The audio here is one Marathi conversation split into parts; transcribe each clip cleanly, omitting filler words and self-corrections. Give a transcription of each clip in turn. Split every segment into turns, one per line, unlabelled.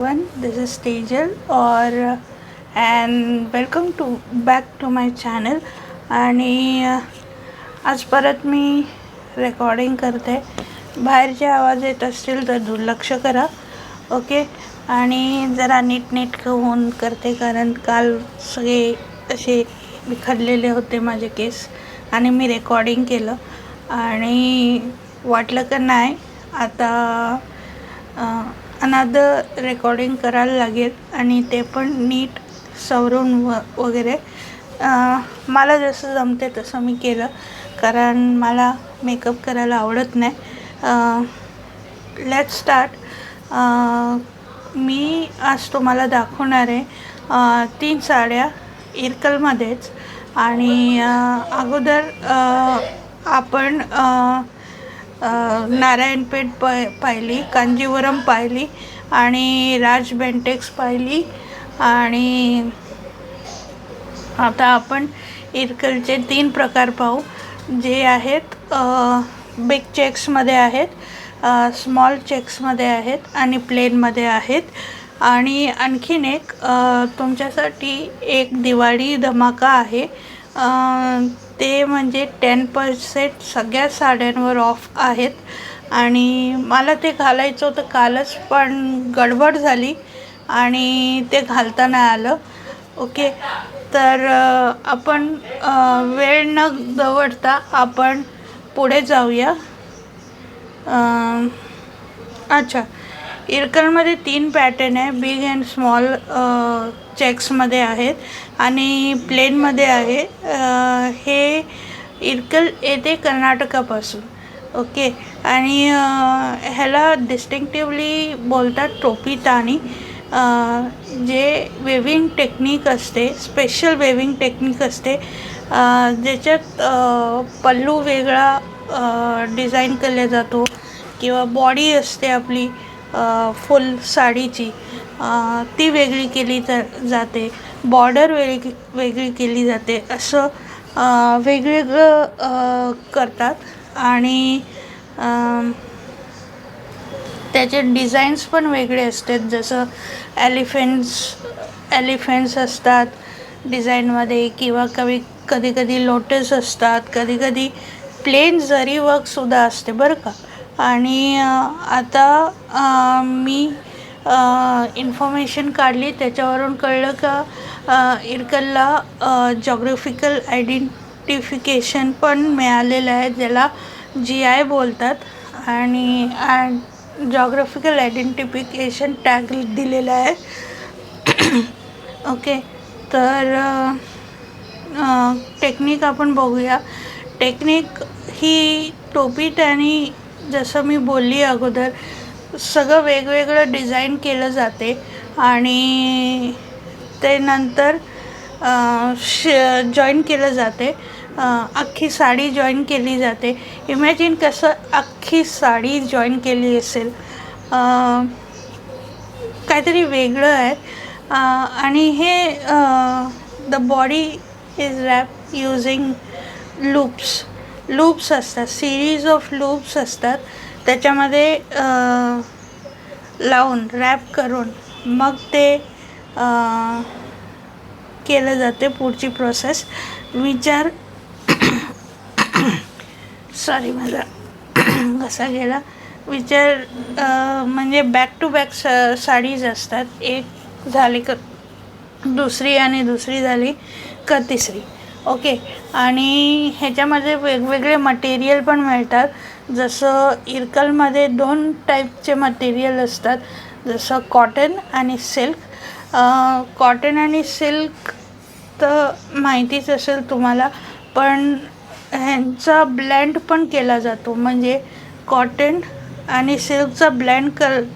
This is Tejal or and welcome to back to my channel. आणि आज परत मी रेकॉर्डिंग करते. बाहेरचे आवाज येत असतील तर दुर्लक्ष करा. ओके. आणि जरा नीटनेटकं होऊन करते, कारण काल सगळे असे बिखरलेले होते माझे केस आणि मी रेकॉर्डिंग केलं आणि वाटलं का नाही आता अनदर रेकॉर्डिंग करायला लागेल आणि ते पण नीट सवरून वगैरे मला जसं जमते तसं मी केलं, कारण मला मेकअप करायला आवडत नाही. Let's start. मी आज तुम्हाला दाखवणार आहे 3 साड्या इरकलमध्येच. आणि अगोदर आपण नारायणपेठ पाहिली, कांजीवरम पाहिली आणि राज बेंटेक्स पाहिली. आणि आता आपण इरकलचे 3 प्रकार पाहू, जे आहेत बिग चेक्समध्ये आहेत, स्मॉल चेक्समध्ये आहेत आणि प्लेनमध्ये आहेत. आणि आणखीन एक तुमच्यासाठी एक दिवाळी धमाका आहे, ते म्हणजे 10% सगळ्या साड्यांवर ऑफ आहेत. आणि मला ते घालायचं होतं कालच, पण गडबड झाली आणि ते घालता नाही आलं. ओके. तर आपण वेळ न दवडता आपण पुढे जाऊया. अच्छा, इरकलमध्ये 3 पॅटर्न आहे. बिग अँड स्मॉल चेक्समध्ये आहेत आणि प्लेनमध्ये आहे. हे इरकल येते कर्नाटकापासून. ओके. आणि ह्याला डिस्टिंक्टिव्हली बोलतात टोपी ताणी, जे वेविंग टेक्निक असते, स्पेशल वेविंग टेक्निक असते, ज्याच्यात पल्लू वेगळा डिझाईन केला जातो किंवा बॉडी असते आपली फुल साडीची, ती वेगळी केली जाते, बॉर्डर वेगळी केली जाते, असं वेगवेगळं करतात. आणि त्याचे डिझाईन्स पण वेगळे असतात, जसं एलिफेंट्स असतात डिझाईनमध्ये, किंवा कधी कधी लोटस असतात, कधी कधी प्लेन जरी वर्कसुद्धा असते बरं का. आणि आता मी इन्फॉर्मेशन काढली, त्याच्यावरून कळलं का इरकलला जॉग्राफिकल आयडेंटिफिकेशन पण मिळालेलं आहे, ज्याला GI बोलतात. आणि जॉग्राफिकल आयडेंटिफिकेशन टॅग दिलेला आहे. ओके. तर टेक्निक आपण बघूया. टेक्निक ही टोपीत, आणि जसं मी बोलली अगोदर, सगळं वेगवेगळं डिझाईन केलं जाते आणि ते नंतर जॉईन केलं जाते. अख्खी साडी जॉईन केली जाते. इमॅजिन कसं अख्खी साडी जॉईन केली असेल, काहीतरी वेगळं आहे. आणि हे the body is wrap using loops असतात, सिरीज ऑफ लूप्स असतात, त्याच्यामध्ये लावून रॅप करून मग ते केलं जाते पुढची प्रोसेस. सॉरी, माझा घसा गेला. म्हणजे बॅक टू बॅक साडीज असतात, एक झाली का दुसरी आणि दुसरी झाली का तिसरी. ओके. आणि ह्याच्यामध्ये वेगवेगळे मटेरियल पण मिळतात. जसं इरकलमध्ये 2 टाईपचे मटेरियल असतात, जसं कॉटन आणि सिल्क. कॉटन आणि सिल्क तर माहितीच असेल तुम्हाला, पण ह्यांचा ब्लेंड पण केला जातो, म्हणजे कॉटन आणि सिल्कचा ब्लेंड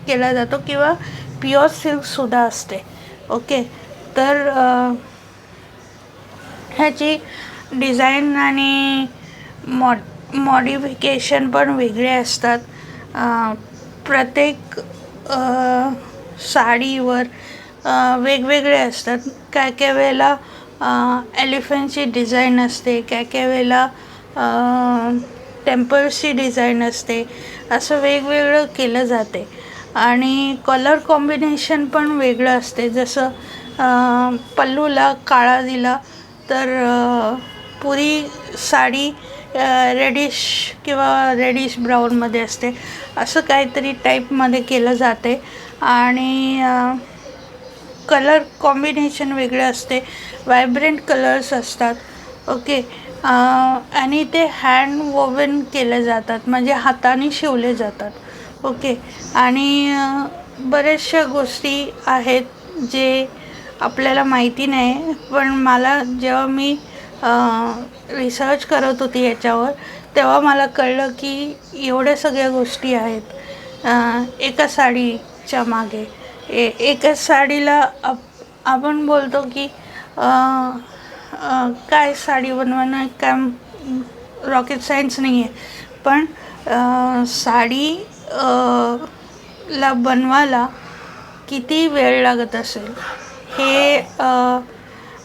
केला जातो, किंवा प्युअर सिल्कसुद्धा असते. ओके. तर ह्याची डिझाईन आणि मॉडिफिकेशन पण वेगळे असतात. प्रत्येक साडीवर वेगवेगळे असतात. काय वेळेला एलिफंटची डिझाईन असते, काय वेळेला टेम्पल्सची डिझाईन असते, असं वेगवेगळं केलं जाते. आणि कलर कॉम्बिनेशन पण वेगळं असते. जसं पल्लूला काळा दिला तर पुरी साडी रेडिश किंवा रेडिश ब्राऊनमध्ये असते. असं काहीतरी टाईपमध्ये केलं जाते आणि कलर कॉम्बिनेशन वेगळे असते. व्हायब्रंट कलर्स असतात. ओके. आणि ते हँड वोवन केले जातात, म्हणजे हाताने शिवले जातात. ओके. आणि बऱ्याचशा गोष्टी आहेत जे आपल्याला माहिती नाही, पण मला जेव्हा मी रिसर्च करत होती याच्यावर तेव्हा मला कळलं की एवढ्या सगळ्या गोष्टी आहेत एका साडीच्या मागे. एका साडीला आपण बोलतो की काय साडी बनवणं काय रॉकेट सायन्स नाही आहे, पण साडी ला बनवायला किती वेळ लागत असेल हे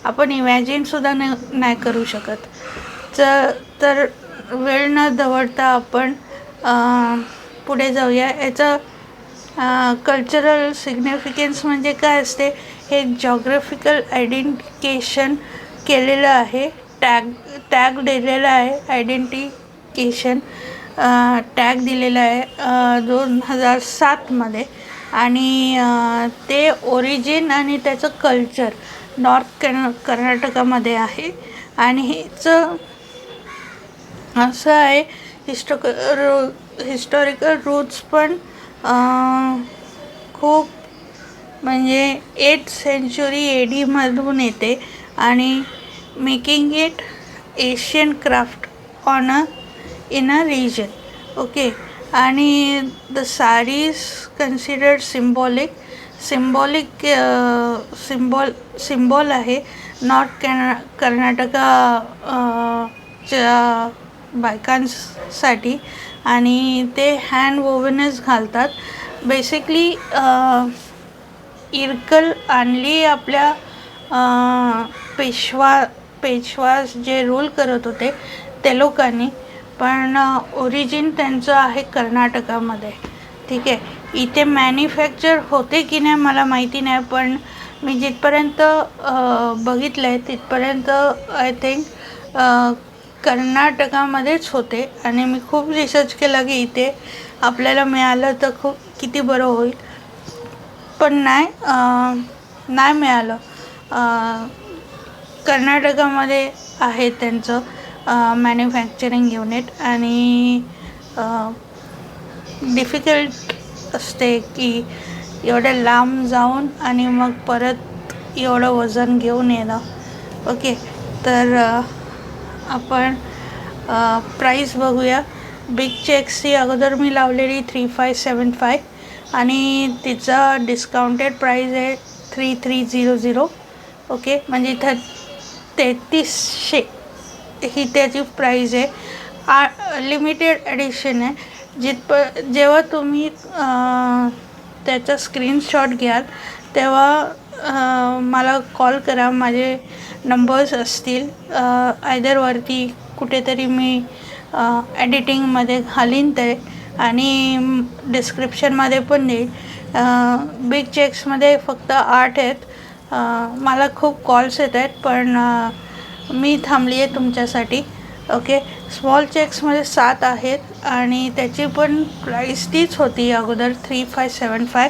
आपण इमॅजिनसुद्धा नाही करू शकत. तर वेळ न दवडता आपण पुढे जाऊया. याचं कल्चरल सिग्निफिकन्स म्हणजे काय असते, हे जॉग्राफिकल आयडेंटिफिकेशन केलेलं आहे. टॅग दिलेला आहे, आयडेंटिफिकेशन टॅग दिलेला आहे 2007मध्ये. आणि ते ओरिजिन आणि त्याचं कल्चर नॉर्थ कर्नाटकामध्ये आहे. आणि हेचं असं आहे हिस्टॉरिकल रूट्स पण खूप, म्हणजे 8th century AD मधून येते. आणि making it Asian craft in a reason. Okay. आणि द साडीज कन्सिडर्ड सिम्बॉल आहे नॉर्थ कर्नाटका च्या बायकांसाठी. आणि ते हँड वोवनच घालतात. बेसिकली इरकल आणली आपल्या पेशवा जे रूल करत होते ते लोकांनी, पण ओरिजिन त्यांचं आहे कर्नाटकामध्ये. ठीक आहे. इथे मॅन्युफॅक्चर होते की नाही मला माहिती नाही, पण मी जिथपर्यंत बघितलं आहे तिथपर्यंत आय थिंक कर्नाटकामध्येच होते. आणि मी खूप रिसर्च केला की इथे आपल्याला मिळालं तर खूप किती बरं होईल, पण नाही मिळालं. कर्नाटकामध्ये आहे त्यांचं मॅन्युफॅक्चरिंग युनिट. आणि डिफिकल्ट असते की एवढ्या लांब जाऊन आणि मग परत एवढं वजन घेऊन येणं. ओके. तर आपण प्राईस बघूया. बिग चेक्सची अगोदर मी लावलेली 3575 आणि तिचा डिस्काउंटेड प्राईस आहे 3300. ओके. म्हणजे 3300 ही त्याची प्राईज आहे. लिमिटेड एडिशन आहे. जेव्हा तुम्ही त्याचा स्क्रीनशॉट घ्याल तेव्हा मला कॉल करा. माझे नंबर्स असतील आयदरवरती कुठेतरी मी एडिटिंगमध्ये घालीन ते, आणि डिस्क्रिप्शनमध्ये पण देईल. बिग चेक्समध्ये फक्त 8 आहेत. मला खूप कॉल्स येत आहेत, पण मी थांबली आहे तुमच्यासाठी. ओके. स्मॉल चेक्समध्ये 7 आहेत आणि त्याची पण प्राईस तीच होती अगोदर 3575,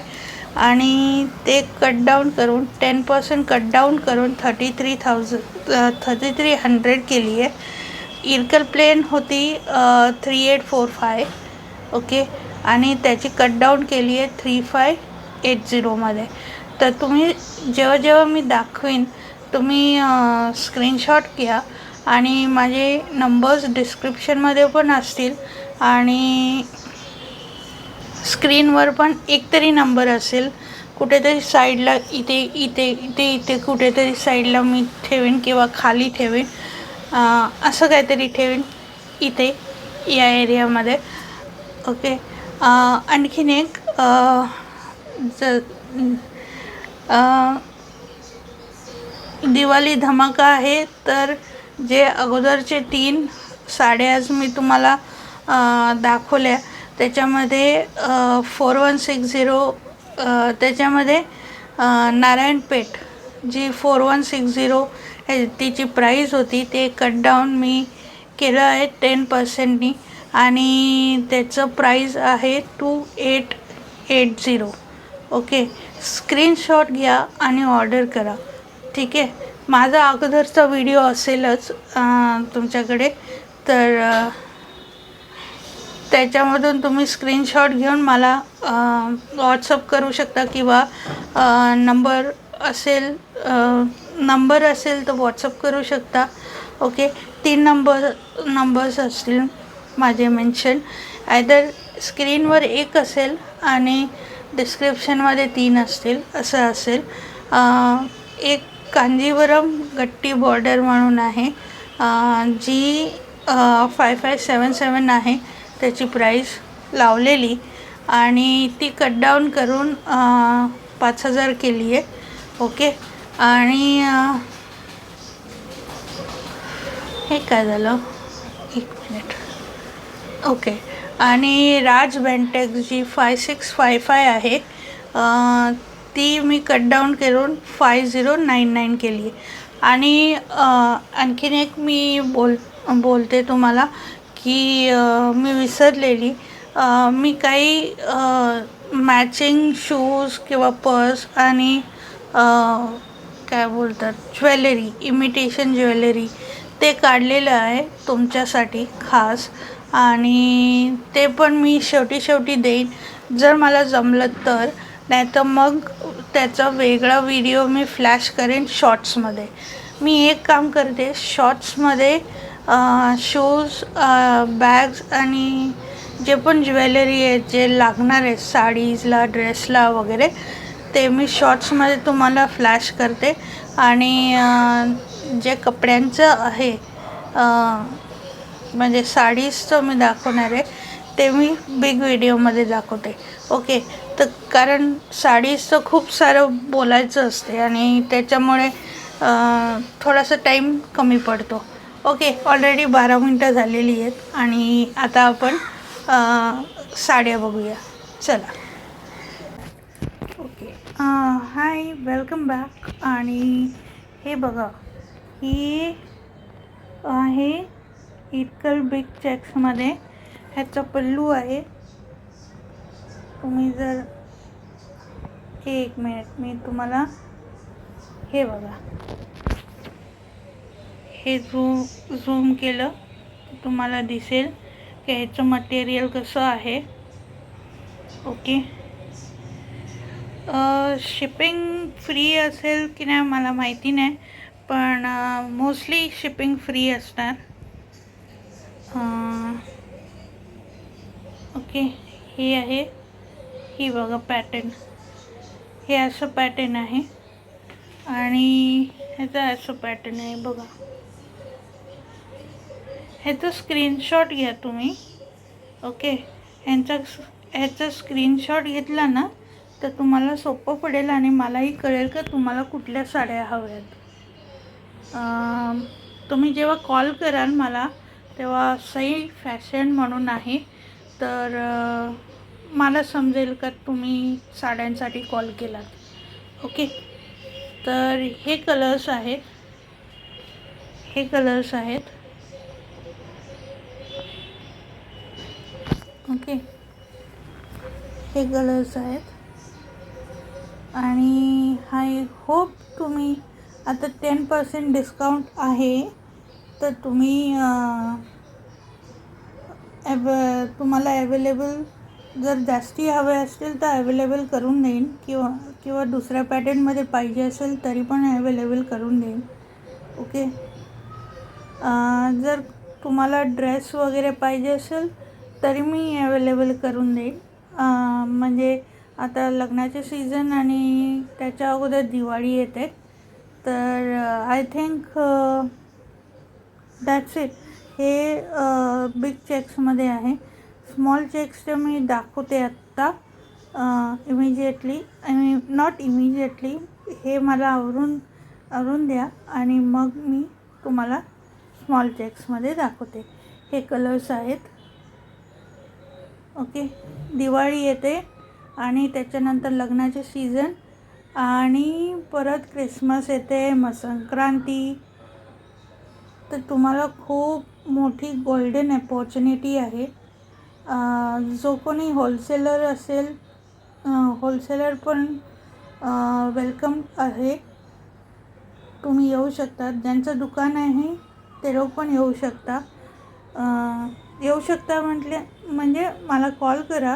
आणि ते कटडाऊन करून 10% कटडाऊन करून 3300 केली आहे. इरकल प्लेन होती 3845. ओके. आणि त्याची कटडाऊन केली आहे 3580मध्ये. तर तुम्ही जेव्हा मी दाखवीन तुम्ही स्क्रीनशॉट घ्या, आणि माझे नंबर्स डिस्क्रिप्शनमध्ये पण असतील आणि स्क्रीनवर पण एकतरी नंबर असेल. कुठेतरी साईडला इथे कुठेतरी साईडला मी ठेवीन किंवा खाली ठेवीन, असं काहीतरी ठेवीन इथे या एरियामध्ये. ओके. आणखीन एक दिवाळी धमाका आहे. तर जे अगोदरचे 3 साड्या मी तुम्हाला दाखवल्या त्याच्यामध्ये 4160 त्याच्यामध्ये नारायणपेठ जी 4160 तिची प्राईस होती ते कट डाऊन मी केलं आहे 10%नी आणि त्याचं प्राईस आहे 2880. ओके, स्क्रीनशॉट घ्या आणि ऑर्डर करा. ठीक आहे, माझा अगोदरचा व्हिडिओ असेलच तुमच्याकडे, तर त्याच्यामधून तुम्ही स्क्रीनशॉट घेऊन मला व्हॉट्सअप करू शकता किंवा नंबर असेल तर व्हॉट्सअप करू शकता. ओके, 3 नंबर्स असतील माझे मेन्शन. आयदर स्क्रीनवर एक असेल आणि डिस्क्रिप्शनमध्ये 3 असतील, असं असेल. एक कांजीवरम गट्टी बॉर्डर म्हणून आहे जी 5577 आहे त्याची प्राईस लावलेली आणि ती कट डाऊन करून 5000 केली आहे. ओके, आणि हे काय झालं, 1 मिनिट. ओके, आणि राज बेंटेक्स जी 5655 आहे ती मी कट डाऊन करून 5099 केली आहे. आणि आणखीन एक मी बोलते तुम्हाला की मी विसरलेली, मी काही मॅचिंग शूज किंवा पर्स आणि काय बोलतात ज्वेलरी, इमिटेशन ज्वेलरी ते काढलेलं आहे तुमच्यासाठी खास, आणि ते पण मी शेवटी देईन जर मला जमलं तर. नाही तर मग त्याचा वेगळा व्हिडिओ मी फ्लॅश करेन शॉर्ट्समध्ये. मी एक काम करते, शॉर्ट्समध्ये शूज, बॅग्स आणि जे पण ज्वेलरी आहे जे लागणार आहे साडीजला, ड्रेसला वगैरे, ते मी शॉर्ट्समध्ये तुम्हाला फ्लॅश करते. आणि जे कपड्यांचं आहे म्हणजे साडीजचं मी दाखवणार आहे ते मी बिग व्हिडिओमध्ये दाखवते. ओके, तर कारण साडीजचं खूप सारं बोलायचं असते आणि त्याच्यामुळे थोडासा टाईम कमी पडतो. ओके, ऑलरेडी 12 मिनटं झालेली आहेत आणि आता आपण साड्या बघूया. चला. ओके, हाय, वेलकम बॅक. आणि हे बघा, ही आहे इटकल बिग चेक्समध्ये. ह्याचा पल्लू आहे. तुम्ही जर 1 मिनिट मी तुम्हाला हे बघा, हे झूम केलं तुम्हाला दिसेल की ह्याचं मटेरियल कसं आहे. ओके, शिपिंग फ्री असेल की नाही मला माहिती नाही, पण मोस्टली शिपिंग फ्री असणार. ओके, हे आहे, ही बघा पॅटर्न, हे असं पॅटर्न आहे आणि ह्याचं असं पॅटर्न आहे बघा. ह्याचं स्क्रीनशॉट घ्या तुम्ही. ओके, ह्याचा स्क्रीनशॉट घेतला ना तर तुम्हाला सोपं पडेल आणि मलाही कळेल का तुम्हाला कुठल्या साड्या हव्यात. तुम्ही जेव्हा कॉल कराल मला तेव्हा सई फॅशन म्हणून आहे, तर मला समजेल का तुम्ही साड्यांसाठी कॉल केलात. ओके, तर हे कलर्स आहेत. ओके, हे कलर्स आहेत. आणि आय होप तुम्ही आता 10% डिस्काउंट आहे तर तुम्ही तुम्हाला अवेलेबल जर जास्ती हवे असतील तर अवेलेबल करून देईन, किंवा दुसऱ्या पॅटर्नमध्ये पाहिजे असेल तरी पण अवेलेबल करून देईन. ओके, जर तुम्हाला ड्रेस वगैरे पाहिजे असेल तरी मी अवेलेबल करून देईन. म्हणजे आता लग्नाचे सीझन आणि त्याच्या अगोदर दिवाळी येते, तर आय थिंक दॅट्स इट. हे बिग चेक्समध्ये आहे. स्मॉल चेक्स तर मी दाखवते आत्ता इमिजिएटली, नॉट इमिजिएटली, हे मला आवरून द्या आणि मग मी तुम्हाला स्मॉल चेक्समध्ये दाखवते. हे कलर्स आहेत. ओके, दिवाळी येते आणि त्याच्यानंतर लग्नाचे सीझन आणि परत क्रिसमस येते, मग संक्रांती. तर तुम्हाला खूप मोठी गोल्डन अपॉर्च्युनिटी आहे. जो कोणी होलसेलर असेल, होलसेलर पण वेलकम आहे. तुम्ही येऊ शकता. ज्यांचं दुकान आहे ते लोक पण येऊ शकता. येऊ शकता म्हणजे मला कॉल करा.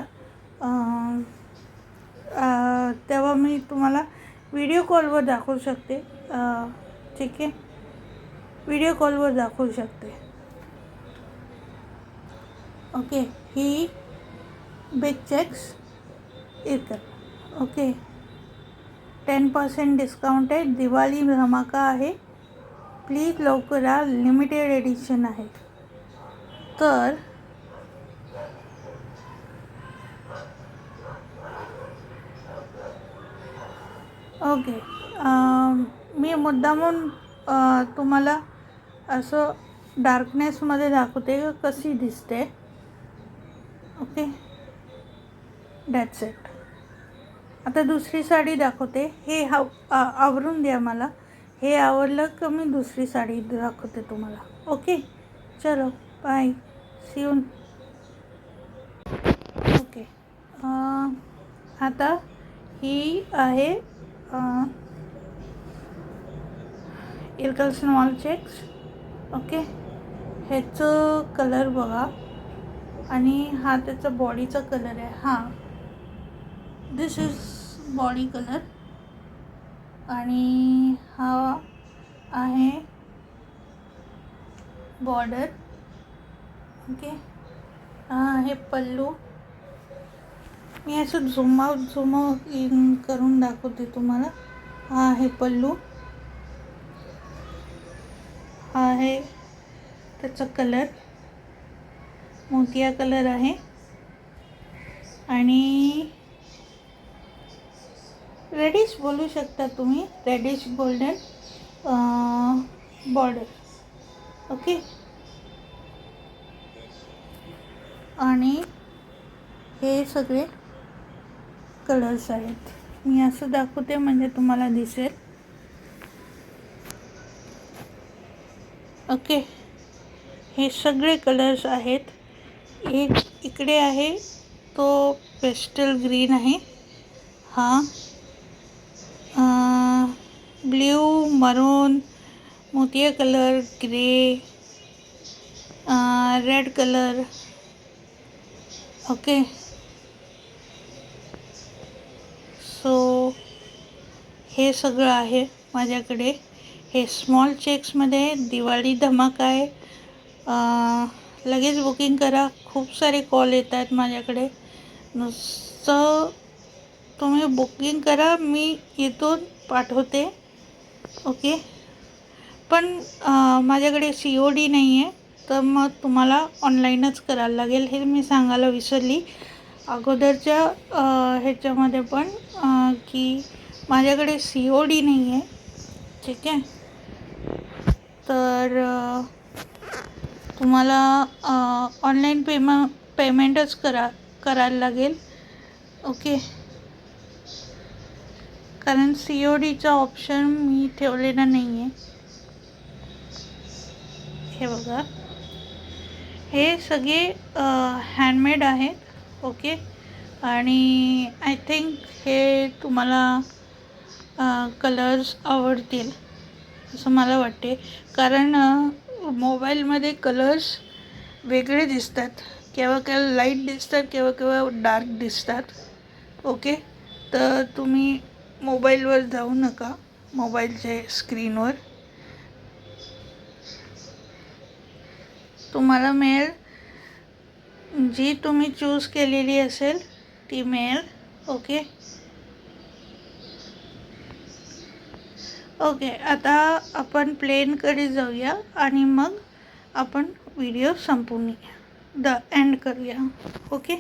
तेव्हा मी तुम्हाला व्हिडिओ कॉलवर दाखवू शकते. ठीक आहे, व्हिडिओ कॉलवर दाखवू शकते. ओके, ही big checks Irkal. Okay, 10% discount आहे. दिवाळी धमाका आहे. प्लीज लवकर या, लिमिटेड एडिशन आहे. तर ओके, मी मुद्दामून तुम्हाला असं डार्कनेसमध्ये दाखवते कशी दिसते. Okay, that's it. आता दुसरी साडी दाखवते. हे आवरून द्या मला. हे आवडलं का मी दुसरी साडी दाखवते तुम्हाला. ओके, चलो बाय, सी यू. ओके, आता ही आहे इरकल स्मॉल चेक्स. ओके, ह्याचं कलर बघा आणि हा त्याचा बॉडीचा कलर आहे. हां, दिस इज बॉडी कलर आणि हा आहे बॉर्डर. ओके, हे पल्लू. मी असं झूम आउट इन करून दाखवते तुम्हाला. हा आहे पल्लू. हा आहे त्याचा कलर, मोतिया कलर आहे आणि रेडिश बोलू शकता तुम्ही, रेडिश गोल्डन बॉर्डर. ओके, आणि हे सगळे कलर्स आहेत. मी असं दाखवते म्हणजे तुम्हाला दिसेल. ओके, हे सगळे कलर्स आहेत. एक इकडे आहे तो पेस्टल ग्रीन आहे. हा ब्ल्यू, मरून, मोतिया colour, grey, red colour. Okay, so हे सगळं आहे माझ्याकडे. हे स्मॉल चेक्समध्ये दिवाळी धमाका आहे. लगेच बुकिंग करा. खूप सारे कॉल येत आहेत माझ्याकडे. नुसतं तुम्ही बुकिंग करा, मी इथून पाठवते. ओके, पण माझ्याकडे COD नाही आहे, तर मग तुम्हाला ऑनलाईनच करायला लागेल. हे मी सांगायला विसरली अगोदरच्या ह्याच्यामध्ये पण, की माझ्याकडे COD नाही आहे. ठीक आहे, तर तुम्हाला ऑनलाईन पेमेंटच करायला लागेल. ओके, कारण CODचा ऑप्शन मी ठेवलेला नाही आहे. हे बघा, हे सगळे हँडमेड आहेत. ओके, आणि आय थिंक हे तुम्हाला कलर्स आवडतील असं मला वाटते. कारण मोबाईलमध्ये कलर्स वेगळे दिसतात. केव्हा केव्हा लाईट दिसतात, केव्हा केव्हा डार्क दिसतात. ओके, तर तुम्ही मोबाईलवर जाऊ नका, मोबाईलच्या स्क्रीनवर. तुम्हाला मिळेल जी तुम्ही चूज केलेली असेल ती मिळेल. ओके, ओके, आता आपण प्लेनकडे जाऊया आणि मग आपण व्हिडिओ संपवून एंड करूया. ओके,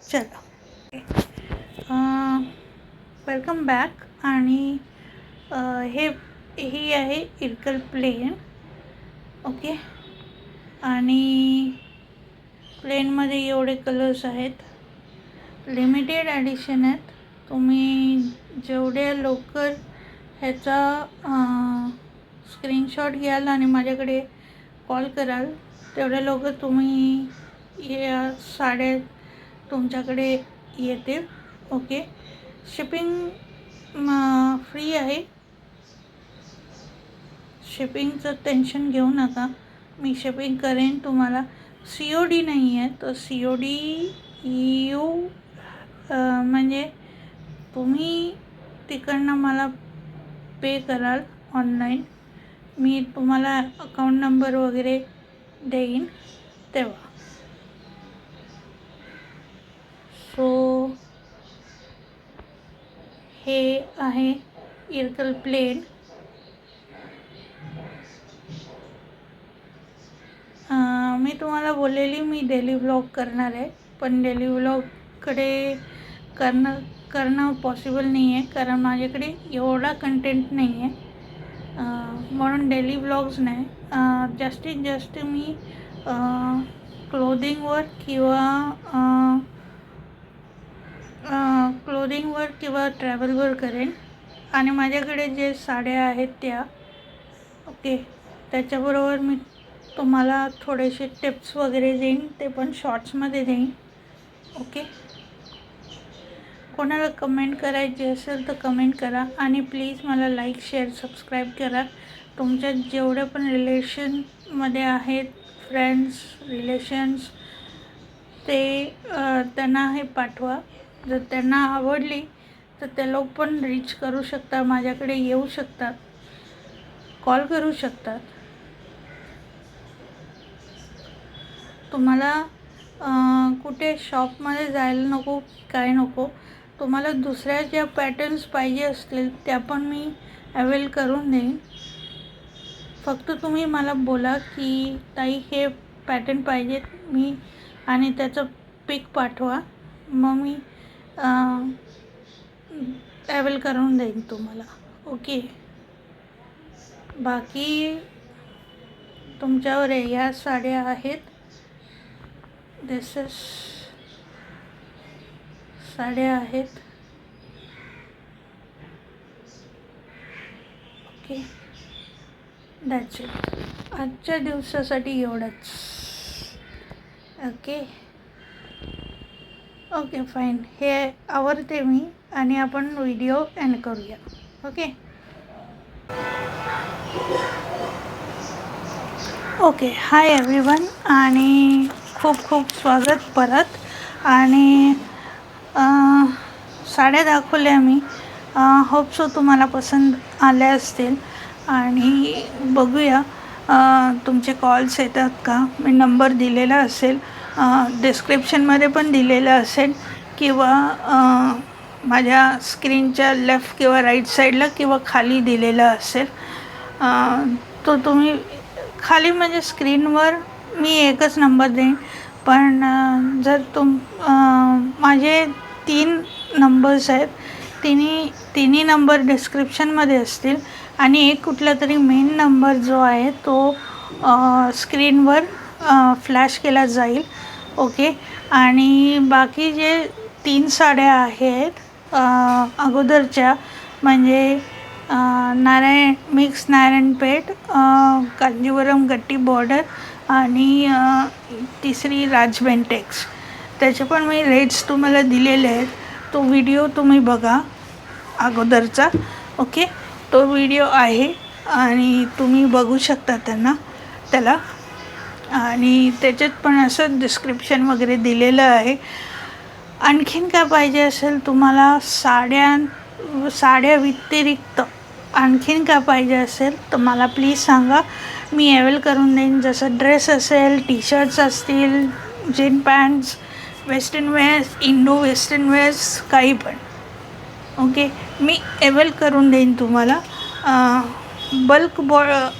चला. Welcome back. आणि ही आहे इरकल प्लेन. ओके, आणि प्लेनमध्ये एवढे कलर्स आहेत. लिमिटेड ॲडिशन आहेत. तुम्ही जेवढ्या लवकर ह्याचा स्क्रीनशॉट घ्याल आणि माझ्याकडे कॉल कराल तेवढ्या लवकर तुम्ही या साड्या तुमच्याकडे येतील. ओके, शिपिंग फ्री आहे. शिपिंगचं टेन्शन घेऊ नका, मी शिपिंग करेन तुम्हाला. COD नाही आहे, तर COD म्हणजे तुम्ही तिकडनं मला पे कराल ऑनलाईन, मी तुम्हाला अकाउंट नंबर वगैरे देईन तेव्हा. सो हे आहे इरकल प्लेन. मी तुम्हाला बोललेली मी डेली व्लॉग करणार आहे, पण डेली व्लॉगकडे करणं पॉसिबल नाही आहे, कारण माझ्याकडे एवढा कंटेंट नाही आहे. म्हणून डेली व्लॉग्स नाही. जास्तीत जास्त मी क्लोदिंगवर किंवा ट्रॅव्हलवर करेन. आणि माझ्याकडे जे साड्या आहेत त्या ओके, त्याच्याबरोबर मी तुम्हाला थोडेसे टिप्स वगैरे देईन, ते पण शॉर्ट्समध्ये देईन. ओके, कोणाला कमेंट करायची असेल तर कमेंट करा आणि प्लीज मला लाईक, शेअर, सबस्क्राईब करा. तुमच्या जेवढे पण रिलेशनमध्ये आहेत, फ्रेंड्स, रिलेशन्स, ते त्यांना हे पाठवा. जर त्यांना आवडली तर ते लोक पण रीच करू शकतात, माझ्याकडे येऊ शकतात, कॉल करू शकतात. तुम्हाला कुठे शॉपमध्ये जायला नको, काय नको. तुम्हाला दुसऱ्या ज्या पॅटर्न्स पाहिजे असतील त्या पण मी अवेल करून देईन. फक्त तुम्ही मला बोला की ताई हे पॅटर्न पाहिजेत, मी आणि त्याचं पिक पाठवा, मग मी अवेल करून देईन तुम्हाला. ओके, बाकी तुमच्यावर आहे. या साड्या आहेत, दिस इज साड्या आहेत. Okay, that's it. आजच्या दिवसासाठी एवढंच. Okay fine. हे आवडते मी आणि आपण व्हिडिओ एंड करूया. ओके, हाय एव्हरीवन आणि खूप खूप स्वागत परत. आणि साड्या दाखवल्या मी, होप सो तुम्हाला पसंत आल्या असतील. आणि बघूया तुमचे कॉल्स येतात का. मी नंबर दिलेला असेल, डिस्क्रिप्शनमध्ये पण दिलेला असेल, किंवा माझ्या स्क्रीनच्या लेफ्ट किंवा राईट साईडला किंवा खाली दिलेला असेल. तो तुम्ही खाली म्हणजे स्क्रीनवर मी एकच नंबर देईन, पण जर माझे 3 नंबर्स आहेत, तिन्ही नंबर डिस्क्रिप्शनमध्ये असतील आणि एक कुठला तरी मेन नंबर जो आहे तो स्क्रीनवर फ्लॅश केला जाईल. ओके, आणि बाकी जे 3 साड्या आहेत अगोदरच्या, म्हणजे मिक्स नारायणपेठ, कांजीवरम गट्टी बॉर्डर आणि तिसरी राजबेंटेक्स, त्याचे पण मी रेट्स तुम्हाला दिलेले आहेत. तो व्हिडिओ तुम्ही बघा अगोदरचा. ओके, तो व्हिडिओ आहे आणि तुम्ही बघू शकता त्याला. आणि त्याच्यात पण असं डिस्क्रिप्शन वगैरे दिलेलं आहे. आणखीन काय पाहिजे असेल तुम्हाला, साड्या व्यतिरिक्त आणखीन काय पाहिजे असेल तर मला प्लीज सांगा, मी अवेल करून देईन. जसं ड्रेस असेल, टी-शर्ट्स असतील, gene pants, western wears, Indo western wears, काही पण. ओके, मी अवेल करून देईन तुम्हाला. बल्क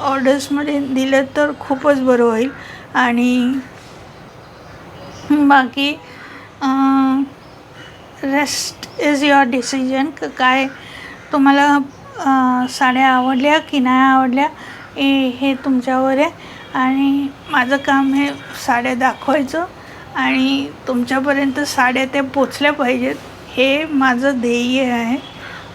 ऑर्डर्समध्ये दिलं तर खूपच बरं होईल. आणि बाकी रेस्ट इज युअर डिसिजन. काय तुम्हाला साड्या आवडल्या की नाही आवडल्या हे तुमच्यावर आहे. आणि माझं काम हे साड्या दाखवायचं आणि तुमच्यापर्यंत साड्या त्या पोचल्या पाहिजेत, हे माझं ध्येय आहे.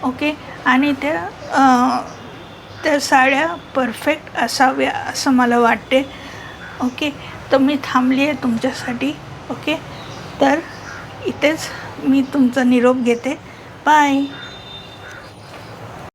ओके. आणि त्या साड्या परफेक्ट असाव्या असं मला वाटते. ओके. तर मी थांबली आहे तुमच्यासाठी. ओके. तर इथेच मी तुमचा निरोप घेते. बाय.